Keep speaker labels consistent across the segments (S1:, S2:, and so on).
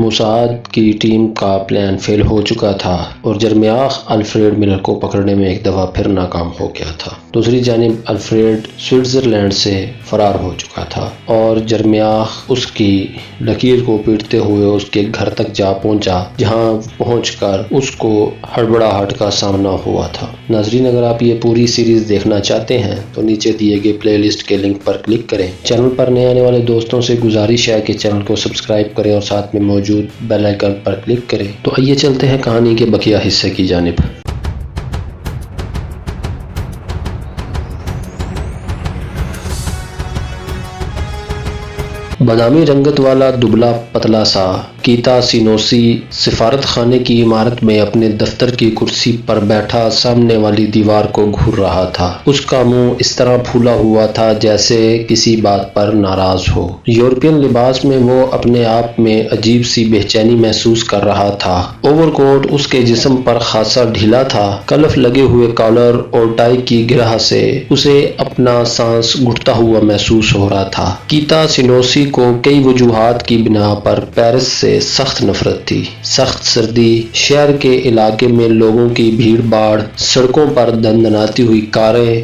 S1: Mossad کی team کا plan فیل ہو چکا تھا اور جرمیاخ الفریڈ ملر کو پکڑنے میں ایک دفعہ پھر ناکام ہو گیا تھا۔ دوسری جانب الفریڈ سوئٹزرلینڈ سے فرار ہو چکا تھا اور جرمیاخ اس کی لکیر کو پیٹتے ہوئے اس کے گھر تک جا پہنچا، جہاں پہنچ کر اس کو ہڑبڑاہٹ کا سامنا ہوا تھا۔ ناظرین، اگر آپ یہ پوری سیریز دیکھنا چاہتے ہیں تو نیچے دیے گئے پلے لسٹ کے لنک پر کلک کریں۔ چینل پر نئے آنے والے دوستوں سے گزارش ہے کہ چینل کو سبسکرائب کریں اور ساتھ میں موجود بیل آئیکن پر کلک کریں۔ تو آئیے چلتے ہیں کہانی کے بقیہ حصے کی جانب۔ بادامی رنگت والا دبلا پتلا سا کیتا سینوسی سفارت خانے کی عمارت میں اپنے دفتر کی کرسی پر بیٹھا سامنے والی دیوار کو گھور رہا تھا۔ اس کا منہ اس طرح پھولا ہوا تھا جیسے کسی بات پر ناراض ہو۔ یورپین لباس میں وہ اپنے آپ میں عجیب سی بے چینی محسوس کر رہا تھا۔ اوور کوٹ اس کے جسم پر خاصا ڈھیلا تھا۔ کلف لگے ہوئے کالر اور ٹائی کی گرہ سے اسے اپنا سانس گھٹتا ہوا محسوس ہو رہا تھا۔ کیتا سینوسی کو کئی وجوہات کی بنا پر پیرس سے سخت نفرت تھی۔ سخت سردی، شہر کے علاقے میں لوگوں کی بھیڑ باڑ، سڑکوں پر دندناتی ہوئی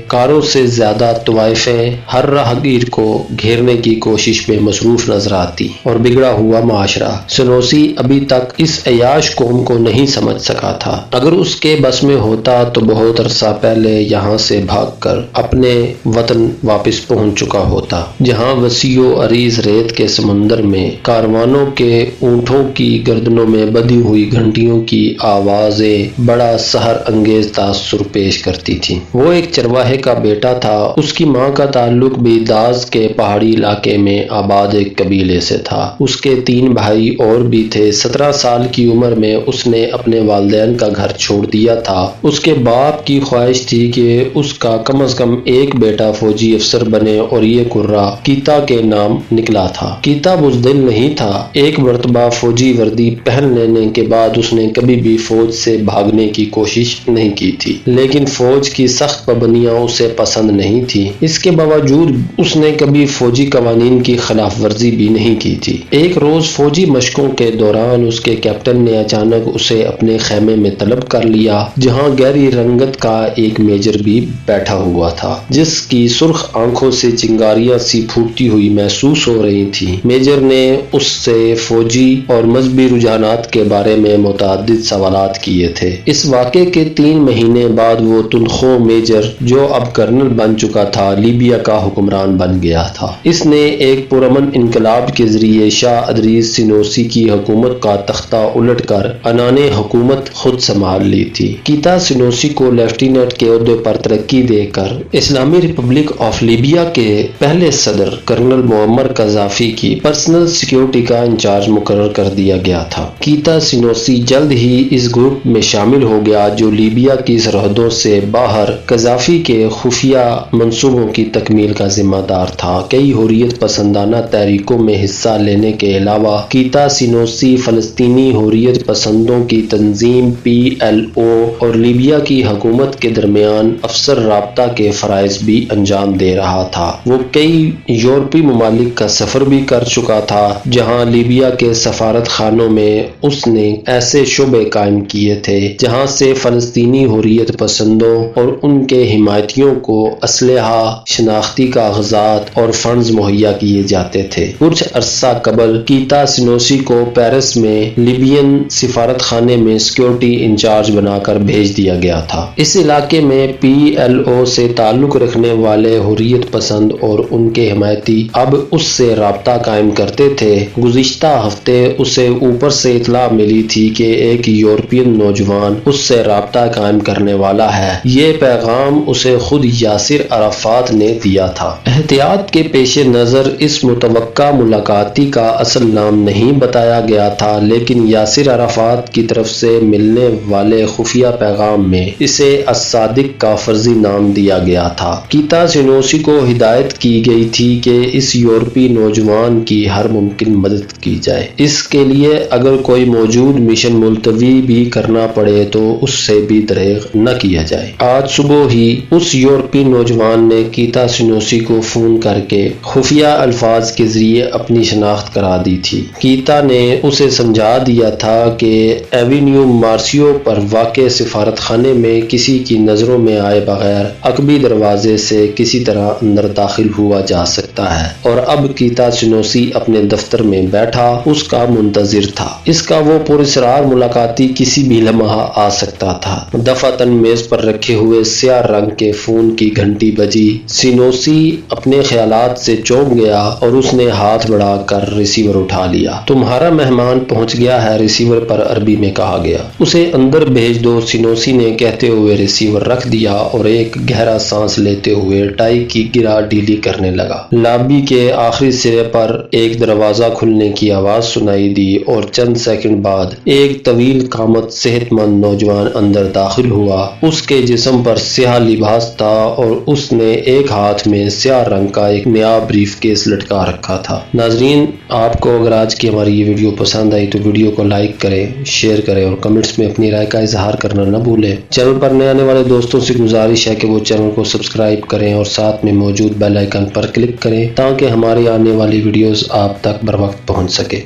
S1: کاروں سے زیادہ طوائفیں ہر راہگیر کو گھیرنے کی کوشش میں مصروف نظر آتی، اور بگڑا ہوا معاشرہ۔ سینوسی ابھی تک اس عیاش قوم کو نہیں سمجھ سکا تھا۔ اگر اس کے بس میں ہوتا تو بہت عرصہ پہلے یہاں سے بھاگ کر اپنے وطن واپس پہنچ چکا ہوتا، جہاں وسیع و عریض ریت کے سمندر میں کاروانوں کے اونٹوں کی گردنوں میں بدی ہوئی گھنٹیوں کی آوازیں بڑا سحر انگیز تاثر پیش کرتی تھیں۔ وہ ایک چرواہے کا بیٹا تھا۔ اس کی ماں کا تعلق بھی داز کے پہاڑی علاقے میں آباد ایک قبیلے سے تھا۔ اس کے 3 بھائی اور بھی تھے۔ 17 سال کی عمر میں اس نے اپنے والدین کا گھر چھوڑ دیا تھا۔ اس کے باپ کی خواہش تھی کہ اس کا کم از کم ایک بیٹا فوجی افسر بنے، اور یہ کرہ کیتا کے نام نکلا تھا۔ کیتا بزدل نہیں تھا۔ ایک مرتبہ فوجی وردی پہن لینے کے بعد اس نے کبھی بھی فوج سے بھاگنے کی کوشش نہیں کی تھی، لیکن فوج کی سخت پابندیاں اسے پسند نہیں تھی۔ اس کے باوجود اس نے کبھی فوجی قوانین کی خلاف ورزی بھی نہیں کی تھی۔ ایک روز فوجی مشقوں کے دوران اس کے کیپٹن نے اچانک اسے اپنے خیمے میں طلب کر لیا، جہاں گہری رنگت کا ایک میجر بھی بیٹھا ہوا تھا، جس کی سرخ آنکھوں سے چنگاریاں سی پھوٹتی ہوئی محسوس ہو رہی تھی۔ میجر نے اس سے فوجی اور مذہبی رجحانات کے بارے میں متعدد سوالات کیے تھے۔ اس واقعے کے 3 مہینے بعد وہ تنخو میجر، جو اب کرنل بن چکا تھا، لیبیا کا حکمران بن گیا تھا۔ اس نے ایک پرامن انقلاب کے ذریعے شاہ ادریس سینوسی کی حکومت کا تختہ الٹ کر عنان حکومت خود سنبھال لی تھی۔ کیتا سینوسی کو لیفٹیننٹ کے عہدے پر ترقی دے کر اسلامی ریپبلک آف لیبیا کے پہلے صدر کرنل معمر قذافی کی پرسنل سیکیورٹی کا انچارج مقرر کر دیا گیا تھا۔ کیتا سینوسی جلد ہی اس گروپ میں شامل ہو گیا جو لیبیا کی سرحدوں سے باہر قذافی کے خفیہ منصوبوں کی تکمیل کا ذمہ دار تھا۔ کئی حریت پسندانہ تحریکوں میں حصہ لینے کے علاوہ کیتا سینوسی فلسطینی حریت پسندوں کی تنظیم PLO اور لیبیا کی حکومت کے درمیان افسر رابطہ کے فرائض بھی انجام دے رہا تھا۔ وہ کئی یورپی ممالک کا سفر بھی کر چکا تھا، جہاں لیبیا کے سفارت خانوں میں اس نے ایسے شعبے قائم کیے تھے جہاں سے فلسطینی حریت پسندوں اور ان کے حمایتیوں کو اسلحہ، شناختی کاغذات اور فنڈز مہیا کیے جاتے تھے۔ کچھ عرصہ قبل کیتا سینوسی کو پیرس میں لیبین سفارت خانے میں سیکیورٹی انچارج بنا کر بھیج دیا گیا تھا۔ اس علاقے میں PLO سے تعلق رکھنے والے حریت پسند اور ان کے حمایتی اب اس سے رابطہ قائم کرتے تھے۔ گزشتہ ہفتے اسے اوپر سے اطلاع ملی تھی کہ ایک یورپین نوجوان اس سے رابطہ قائم کرنے والا ہے۔ یہ پیغام اسے خود یاسر عرفات نے دیا تھا۔ احتیاط کے پیش نظر اس متوقع ملاقاتی کا اصل نام نہیں بتایا گیا تھا، لیکن یاسر عرفات کی طرف سے ملنے والے خفیہ پیغام میں اسے الصادق کا فرضی نام دیا گیا تھا۔ کیتا سینوسی کو ہدایت کی گئی تھی کہ اس یورپی نوجوان کی ہر ممکن مدد کی جائے۔ جس کے لیے اگر کوئی موجود مشن ملتوی بھی کرنا پڑے تو اس سے بھی دریغ نہ کیا جائے۔ آج صبح ہی اس یورپی نوجوان نے کیتا سینوسی کو فون کر کے خفیہ الفاظ کے ذریعے اپنی شناخت کرا دی تھی۔ کیتا نے اسے سمجھا دیا تھا کہ ایوینیو مارسیو پر واقع سفارت خانے میں کسی کی نظروں میں آئے بغیر عقبی دروازے سے کسی طرح اندر داخل ہوا جا سکتا ہے، اور اب کیتا سینوسی اپنے دفتر میں بیٹھا اس کا منتظر تھا۔ اس کا وہ پراسرار ملاقاتی کسی بھی لمحہ آ سکتا تھا۔ دفعتاً میز پر رکھے ہوئے سیاہ رنگ کے فون کی گھنٹی بجی۔ سینوسی اپنے خیالات سے چونک گیا اور اس نے ہاتھ بڑھا کر ریسیور اٹھا لیا۔ تمہارا مہمان پہنچ گیا ہے، ریسیور پر عربی میں کہا گیا۔ اسے اندر بھیج دو، سینوسی نے کہتے ہوئے ریسیور رکھ دیا اور ایک گہرا سانس لیتے ہوئے ٹائی کی گرا ڈھیلی کرنے لگا۔ لابی کے آخری سرے پر ایک دروازہ کھلنے کی آواز سنائی دی اور چند سیکنڈ بعد ایک طویل قامت صحت مند نوجوان اندر داخل ہوا۔ اس کے جسم پر سیاہ لباس تھا اور اس نے ایک ہاتھ میں سیاہ رنگ کا ایک نیا بریف کیس لٹکا رکھا تھا۔ ناظرین، آپ کو اگر آج کی ہماری یہ ویڈیو پسند آئی تو ویڈیو کو لائک کریں، شیئر کریں اور کمنٹس میں اپنی رائے کا اظہار کرنا نہ بھولیں۔ چینل پر نئے آنے والے دوستوں سے گزارش ہے کہ وہ چینل کو سبسکرائب کریں اور ساتھ میں موجود بیل آئیکن پر کلک کریں تاکہ ہماری آنے والی ویڈیوز آپ تک بر وقت پہنچ سکے۔